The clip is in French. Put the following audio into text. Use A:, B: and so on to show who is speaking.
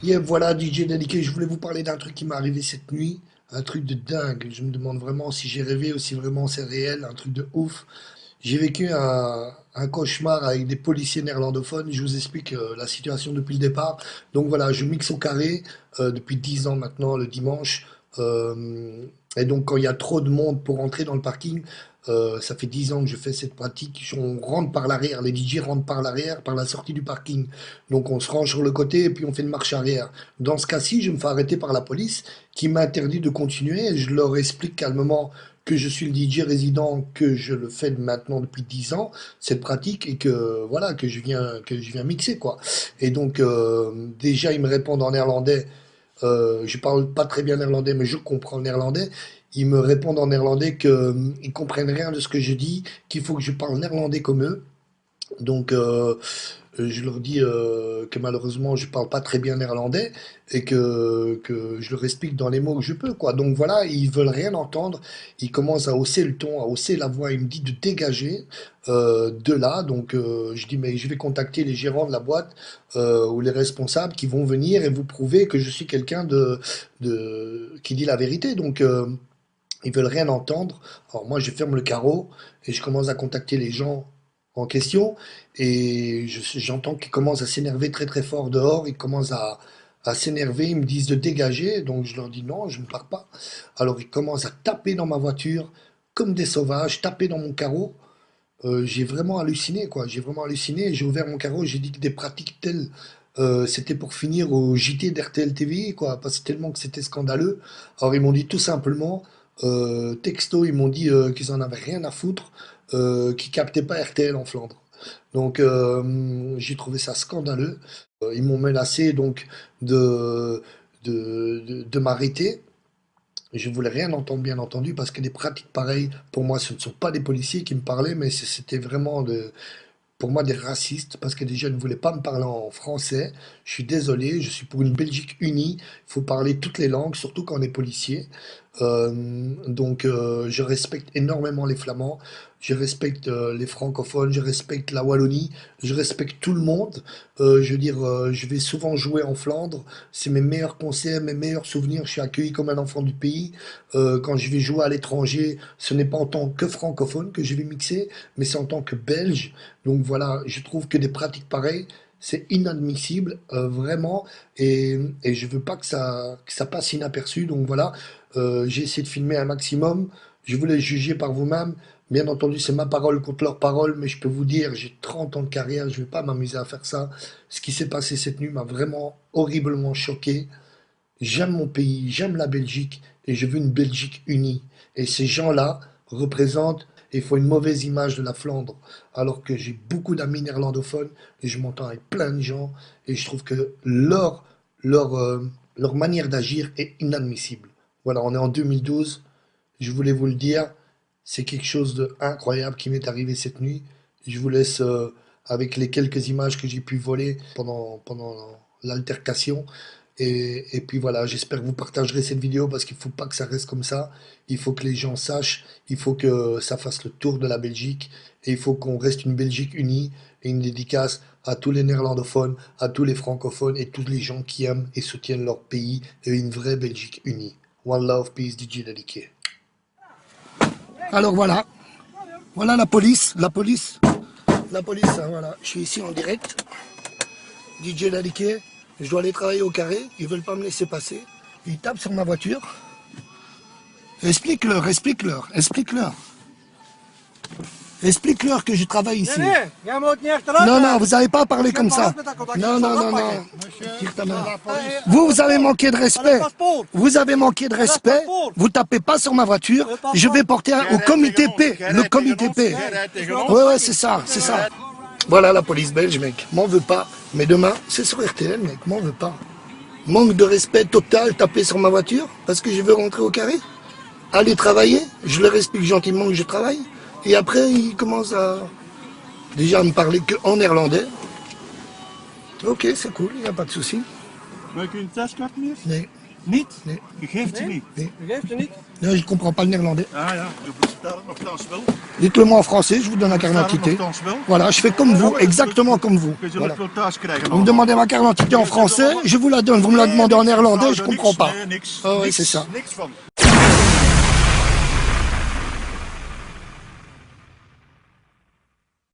A: Yeah, voilà, DJ Deliké, je voulais vous parler d'un truc qui m'est arrivé cette nuit. Un truc de dingue. Je me demande vraiment si j'ai rêvé ou si vraiment c'est réel. Un truc de ouf. J'ai vécu un cauchemar avec des policiers néerlandophones. Je vous explique la situation depuis le départ. Donc voilà, je mixe au carré depuis 10 ans maintenant, le dimanche. Euh, et donc quand il y a trop de monde pour entrer dans le parking, ça fait 10 ans que je fais cette pratique. On rentre par l'arrière, les DJ rentrent par l'arrière, par la sortie du parking. Donc on se range sur le côté et puis on fait une marche arrière. Dans ce cas-ci, je me fais arrêter par la police qui m'interdit de continuer. Et je leur explique calmement que je suis le DJ résident, que je le fais maintenant depuis 10 ans, cette pratique, et que voilà, que je viens mixer, quoi. Et donc, déjà, ils me répondent en néerlandais. Je parle pas très bien néerlandais, mais je comprends le néerlandais. Ils me répondent en néerlandais qu'ils comprennent rien de ce que je dis, qu'il faut que je parle néerlandais comme eux. Donc, je leur dis que malheureusement, je parle pas très bien néerlandais et que je leur explique dans les mots que je peux, quoi. Donc voilà, ils veulent rien entendre. Ils commencent à hausser le ton, à hausser la voix. Ils me disent de dégager de là. Donc je dis, mais je vais contacter les gérants de la boîte ou les responsables qui vont venir et vous prouver que je suis quelqu'un qui dit la vérité. Donc ils veulent rien entendre. Alors moi, je ferme le carreau et je commence à contacter les gens en question et j'entends qu'ils commencent à s'énerver très très fort dehors. Ils commencent à s'énerver. Ils me disent de dégager. Donc je leur dis non, je ne pars pas. Alors ils commencent à taper dans ma voiture comme des sauvages, taper dans mon carreau. J'ai vraiment halluciné, quoi. J'ai vraiment halluciné. J'ai ouvert mon carreau. J'ai dit que des pratiques telles, c'était pour finir au JT d'RTL TV, quoi. Parce que tellement que c'était scandaleux. Alors ils m'ont dit tout simplement, texto, ils m'ont dit qu'ils en avaient rien à foutre, qu'ils captaient pas RTL en Flandre. Donc j'ai trouvé ça scandaleux. Ils m'ont menacé donc de m'arrêter. Je voulais rien entendre, bien entendu, parce que des pratiques pareilles, pour moi, ce ne sont pas des policiers qui me parlaient, mais c'était vraiment pour moi des racistes, parce que déjà, ils ne voulaient pas me parler en français. Je suis désolé, je suis pour une Belgique unie. Il faut parler toutes les langues, surtout quand on est policier. Donc, je respecte énormément les Flamands, je respecte les francophones, je respecte la Wallonie, je respecte tout le monde. Je veux dire, je vais souvent jouer en Flandre, c'est mes meilleurs concerts, mes meilleurs souvenirs. Je suis accueilli comme un enfant du pays. Quand je vais jouer à l'étranger, ce n'est pas en tant que francophone que je vais mixer, mais c'est en tant que Belge. Donc voilà, je trouve que des pratiques pareilles, c'est inadmissible, vraiment, et je veux pas que ça passe inaperçu. Donc voilà, j'ai essayé de filmer un maximum. Je voulais juger par vous-même. Bien entendu, c'est ma parole contre leur parole, mais je peux vous dire, j'ai 30 ans de carrière, je vais pas m'amuser à faire ça. Ce qui s'est passé cette nuit m'a vraiment horriblement choqué. J'aime mon pays, j'aime la Belgique et je veux une Belgique unie. Et ces gens-là représentent et font une mauvaise image de la Flandre. Alors que j'ai beaucoup d'amis néerlandophones et je m'entends avec plein de gens et je trouve que leur, euh, leur manière d'agir est inadmissible. Voilà, on est en 2012, je voulais vous le dire, c'est quelque chose d'incroyable qui m'est arrivé cette nuit. Je vous laisse avec les quelques images que j'ai pu voler pendant l'altercation. Et puis voilà, j'espère que vous partagerez cette vidéo parce qu'il ne faut pas que ça reste comme ça. Il faut que les gens sachent, il faut que ça fasse le tour de la Belgique et il faut qu'on reste une Belgique unie et une dédicace à tous les néerlandophones, à tous les francophones et tous les gens qui aiment et soutiennent leur pays et une vraie Belgique unie. One love, peace, DJ Dediqué. Alors voilà, voilà la police, hein, voilà. Je suis ici en direct, DJ Dediqué. Je dois aller travailler au carré, ils veulent pas me laisser passer. Ils tapent sur ma voiture. Explique-leur, explique-leur, explique-leur. Explique-leur que je travaille ici.
B: Nee, jij moet niet achteruit
A: Non, non,
B: rijden.
A: vous n'avez pas à parler comme ça. Non, non, non, non. Tire ta main. Vous avez manqué de respect. Vous avez manqué de respect. Vous tapez pas sur ma voiture. Je vais porter au comité P. Le comité P. Ouais, ouais, c'est ça, c'est ça. Voilà la police belge, mec. M'en veux pas. Mais demain, c'est sur RTL, mec. M'en veux pas. Manque de respect total, taper sur ma voiture parce que je veux rentrer au carré. Aller travailler. Je leur explique gentiment que je travaille. Et après, ils commencent déjà à me parler qu'en néerlandais. Ok, c'est cool, il n'y a pas de souci.
B: Wil je een testkaart meer?
A: Nee.
B: Niet?
A: Nee.
B: Je geeft ze niet.
A: Nee.
C: U geeft ze niet?
A: Non, je comprends pas le néerlandais.
B: Ah ja, je vertaal het nogthans wel.
A: Dites-le moi en français, je vous donne la carte
B: Vertaal het
A: d'identité.
B: nogthans wel.
A: Voilà, je fais comme vous, exactement comme vous.
B: Je zult
A: Voilà.
B: het wel thuis krijgen.
A: Vous me demandez ma carte d'identité en français, je vous la donne. Vous me la demandez en néerlandais, je comprends pas.
B: Nee, niks.
A: Ah ouais,
B: Niks,
A: c'est ça.
B: Niks van.